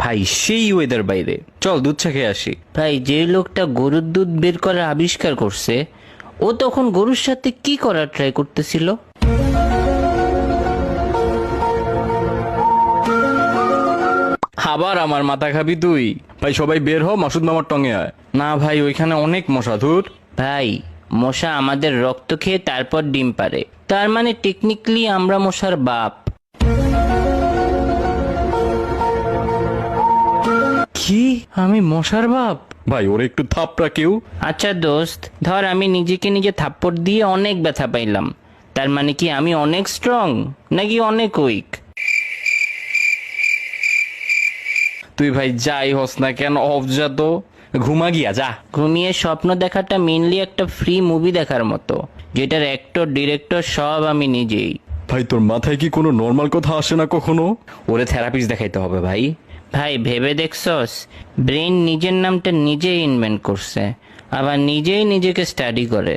ভাই সেই ওয়েদার বাইরে, চল দুধ চা খেয়ে আসি। ভাই, যে লোকটা গরুর দুধ বের করার আবিষ্কার করছে, ও তখন গরুর সাথে কি করার ট্রাই করতেছিল? আবার আমার মাথা খাবি তুই? ভাই সবাই বের হ, মাসুদ মামার টঙে আয়। না ভাই, ওইখানে অনেক মশা, ধুর। ভাই, মশা আমাদের রক্ত খেয়ে তারপর ডিম পারে, তার মানে টেকনিক্যালি আমরা মশার বাপ। কি, আমি মশার বাপ? ভাই ওর একটু থাপড়া কেউ। আচ্ছা দোস্ত, ধর আমি নিজেকে নিজে থাপ্পড় দিয়ে অনেক ব্যথা পাইলাম, তার মানে কি আমি অনেক স্ট্রং নাকি অনেক উইক? তুই ভাই যাই হস না কেন, অফ যা তো, ঘুমা গিয়া যা। ঘুমিয়ে স্বপ্ন দেখাটা মেইনলি একটা ফ্রি মুভি দেখার মতো, যেটার অ্যাক্টর ডিরেক্টর সব আমি নিজেই। ভাই তোর মাথায় কি কোনো নর্মাল কথা আসে না কখনো? ওরে থেরাপিস্ট দেখাইতে হবে ভাই। ভাই ভেবে দেখছস, ব্রেন নিজের নামটা নিজেই ইনভেন্ট করছে, আবার নিজেই নিজেকে স্টাডি করে।